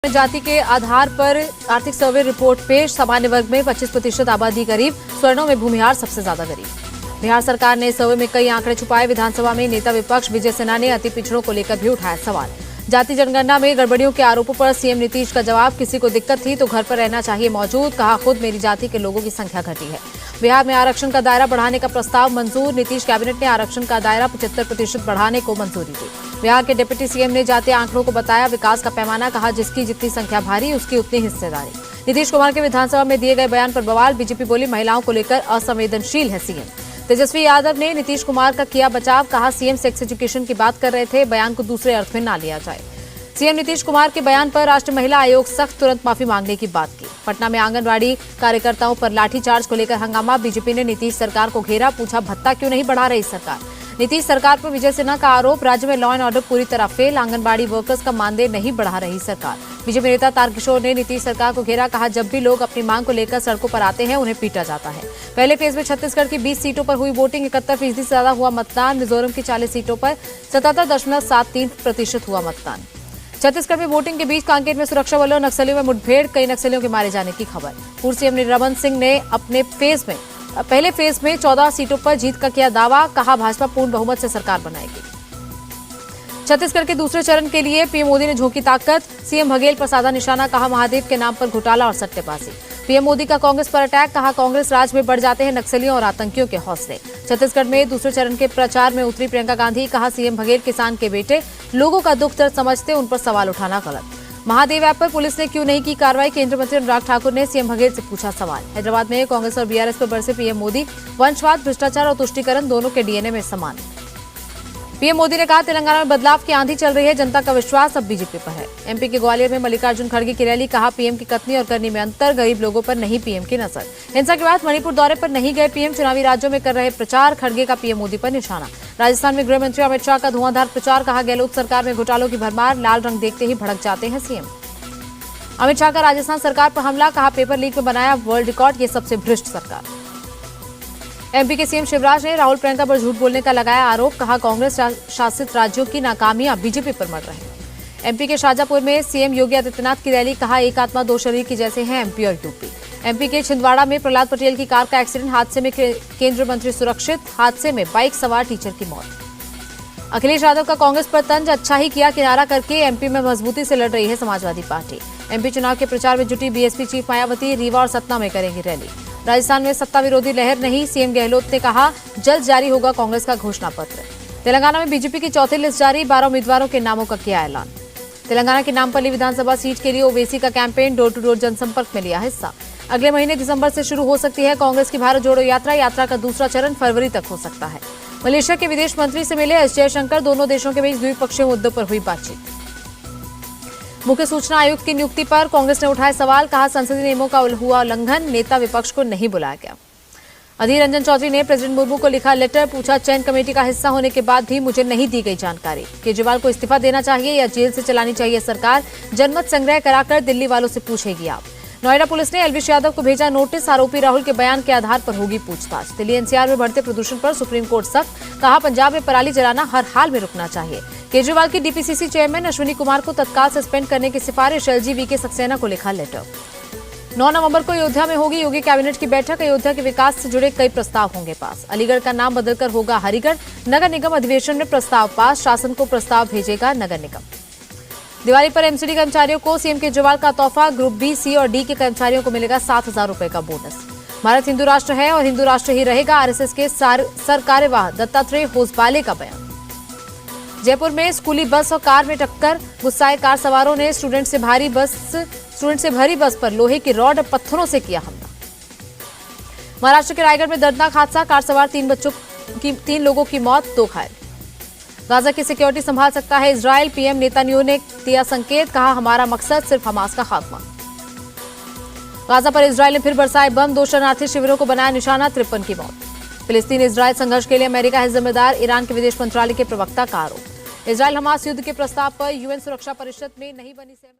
जाति के आधार पर आर्थिक सर्वे रिपोर्ट पेश। सामान्य वर्ग में 25% आबादी गरीब, स्वर्णों में भूमिहार सबसे ज्यादा गरीब। बिहार सरकार ने सर्वे में कई आंकड़े छुपाए। विधानसभा में नेता विपक्ष विजय सिन्हा ने अति पिछड़ों को लेकर भी उठाया सवाल। जाति जनगणना में गड़बड़ियों के आरोपों पर सीएम नीतीश का जवाब। किसी को दिक्कत थी तो घर पर रहना चाहिए मौजूद, कहा खुद मेरी जाति के लोगों की संख्या घटी है। बिहार में आरक्षण का दायरा बढ़ाने का प्रस्ताव मंजूर। नीतीश कैबिनेट ने आरक्षण का दायरा 75% बढ़ाने को मंजूरी दी। बिहार के डिप्टी सीएम ने जातीय आंकड़ों को बताया विकास का पैमाना, कहा जिसकी जितनी संख्या भारी उसकी उतनी हिस्सेदारी। नीतीश कुमार के विधानसभा में दिए गए बयान पर बवाल। बीजेपी बोली महिलाओं को लेकर असंवेदनशील है सीएम। तेजस्वी यादव ने नीतीश कुमार का किया बचाव, कहा सीएम सेक्स एजुकेशन की बात कर रहे थे, बयान को दूसरे अर्थ में न लिया जाए। सीएम नीतीश कुमार के बयान पर राष्ट्रीय महिला आयोग सख्त तुरंत माफी मांगने की बात की। पटना में आंगनबाड़ी कार्यकर्ताओं पर लाठीचार्ज को लेकर हंगामा। बीजेपी ने नीतीश सरकार को घेरा, पूछा भत्ता क्यों नहीं बढ़ा रही सरकार। नीतीश सरकार पर विजय सिन्हा का आरोप, राज्य में लॉ एंड ऑर्डर पूरी तरह फेल, आंगनबाड़ी वर्कर्स का मानदेय नहीं बढ़ा रही सरकार। बीजेपी नेता तारकिशोर ने नीतीश सरकार को घेरा, कहा जब भी लोग अपनी मांग को लेकर सड़कों पर आते हैं उन्हें पीटा जाता है। पहले फेज में छत्तीसगढ़ की 20 सीटों पर हुई वोटिंग, 71% से ज्यादा हुआ मतदान। मिजोरम की 40 सीटों पर 77.73% हुआ मतदान। छत्तीसगढ़ में वोटिंग के बीच कांकेर में सुरक्षा बलों और नक्सलियों में मुठभेड़, कई नक्सलियों के मारे जाने की खबर। पूर्व सीएम रमन सिंह ने अपने पहले फेज में 14 सीटों पर जीत का किया दावा, कहा भाजपा पूर्ण बहुमत से सरकार बनाएगी। छत्तीसगढ़ के दूसरे चरण के लिए पीएम मोदी ने झोंकी ताकत, सीएम बघेल पर साधा निशाना, कहा महादेव के नाम पर घोटाला और सट्टेबाजी। पीएम मोदी का कांग्रेस पर अटैक, कहा कांग्रेस राज में बढ़ जाते हैं नक्सलियों और आतंकियों के हौसले। छत्तीसगढ़ में दूसरे चरण के प्रचार में उतरी प्रियंका गांधी, कहा सीएम बघेल किसान के बेटे, लोगों का दुख दर्द समझते, उन पर सवाल उठाना गलत। महादेव ऐप पर पुलिस ने क्यों नहीं की कार्रवाई, केंद्रीय मंत्री अनुराग ठाकुर ने सीएम बघेल से पूछा सवाल। हैदराबाद में कांग्रेस और बीआरएस पर बरसे पीएम मोदी, वंशवाद, भ्रष्टाचार और तुष्टीकरण दोनों के डीएनए में समान। पीएम मोदी ने कहा तेलंगाना में बदलाव की आंधी चल रही है, जनता का विश्वास अब बीजेपी पर है। एमपी के ग्वालियर में मल्लिकार्जुन खड़गे की रैली, कहा पीएम की कथनी और करनी में अंतर, गरीब लोगों पर नहीं पीएम की नजर। हिंसा के बाद मणिपुर दौरे पर नहीं गए पीएम, चुनावी राज्यों में कर रहे प्रचार, खड़गे का पीएम मोदी पर निशाना। राजस्थान में गृह मंत्री अमित शाह का धुआंधार प्रचार, कहा गहलोत सरकार में घोटालों की भरमार, लाल रंग देखते ही भड़क जाते हैं सीएम। अमित शाह का राजस्थान सरकार पर हमला, कहा पेपर लीक में बनाया वर्ल्ड रिकॉर्ड, ये सबसे भ्रष्ट सरकार। एमपी के सीएम शिवराज ने राहुल प्रियंका पर झूठ बोलने का लगाया आरोप, कहा कांग्रेस शासित राज्यों की नाकामियां बीजेपी पर मर रहे। एमपी के शाजापुर में सीएम योगी आदित्यनाथ की रैली, कहा एक आत्मा दो शरीर की जैसे हैं एमपी और यूपी। एमपी के छिंदवाड़ा में प्रहलाद पटेल की कार का एक्सीडेंट, हादसे में केंद्रीय मंत्री सुरक्षित, हादसे में बाइक सवार टीचर की मौत। अखिलेश यादव का कांग्रेस पर तंज, अच्छा ही किया किनारा करके एमपी में मजबूती से लड़ रही है समाजवादी पार्टी। एमपी चुनाव के प्रचार में जुटी बीएसपी चीफ मायावती, रीवा और सतना में करेंगी रैली। राजस्थान में सत्ता विरोधी लहर नहीं, सीएम गहलोत ने कहा जल्द जारी होगा कांग्रेस का घोषणा पत्र। तेलंगाना में बीजेपी की चौथी लिस्ट जारी, 12 उम्मीदवारों के नामों का किया ऐलान। तेलंगाना की नामपल्ली विधानसभा सीट के लिए ओवैसी का कैंपेन, डोर टू डोर जनसंपर्क में लिया हिस्सा। अगले महीने दिसंबर से शुरू हो सकती है कांग्रेस की भारत जोड़ो यात्रा, यात्रा का दूसरा चरण फरवरी तक हो सकता है। मलेशिया के विदेश मंत्री से मिले एस जयशंकर, दोनों देशों के बीच द्विपक्षीय मुद्दों पर हुई बातचीत। मुख्य सूचना आयुक्त की नियुक्ति पर कांग्रेस ने उठाए सवाल, कहा संसदीय नियमों का हुआ उल्लंघन, नेता विपक्ष को नहीं बुलाया गया। अधीर रंजन चौधरी ने प्रेसिडेंट मुर्मू को लिखा लेटर, पूछा चयन कमेटी का हिस्सा होने के बाद भी मुझे नहीं दी गई जानकारी। केजरीवाल को इस्तीफा देना चाहिए या जेल से चलानी चाहिए सरकार, जनमत संग्रह कराकर दिल्ली वालों से पूछेगी आप। नोएडा पुलिस ने एलविश यादव को भेजा नोटिस, आरोपी राहुल के बयान के आधार पर होगी पूछताछ। दिल्ली एनसीआर में बढ़ते प्रदूषण पर सुप्रीम कोर्ट सख्त, कहा पंजाब में पराली जलाना हर हाल में रुकना चाहिए। केजरीवाल की डीपीसीसी चेयरमैन अश्विनी कुमार को तत्काल सस्पेंड करने की सिफारिश, एलजी वीके सक्सेना को लिखा लेटर। 9 नवंबर को अयोध्या में होगी योगी कैबिनेट की बैठक, अयोध्या के विकास से जुड़े कई प्रस्ताव होंगे पास। अलीगढ़ का नाम बदलकर होगा हरिगढ़, नगर निगम अधिवेशन में प्रस्ताव पास, शासन को प्रस्ताव भेजेगा नगर निगम। दिवाली पर एमसीडी कर्मचारियों को सीएम केजरीवाल का तोहफा, ग्रुप बी, सी और डी के कर्मचारियों को मिलेगा 7,000 रुपए का बोनस। भारत हिंदू राष्ट्र है और हिंदू राष्ट्र ही रहेगा, आरएसएस के सर कार्यवाह दत्तात्रेय होसबाले का बयान। जयपुर में स्कूली बस और कार में टक्कर, गुस्साए कार सवारों ने स्टूडेंट से भरी बस पर लोहे की रॉड और पत्थरों से किया हमला। महाराष्ट्र के रायगढ़ में दर्दनाक हादसा, कार सवार 3 लोगों की मौत, 2 घायल। गाजा की सिक्योरिटी संभाल सकता है इजराइल, पीएम नेतन्याहू ने दिया संकेत, कहा हमारा मकसद सिर्फ हमास का खात्मा। गाजा पर इजराइल ने फिर बरसाए बम, 2 शरणार्थी शिविरों को बनाया निशाना, 53 की मौत। फिलिस्तीन इजराइल संघर्ष के लिए अमेरिका है जिम्मेदार, ईरान के विदेश मंत्रालय के प्रवक्ता का आरोप। इजराइल हमास युद्ध के प्रस्ताव पर यूएन सुरक्षा परिषद में नहीं बनी सहमति।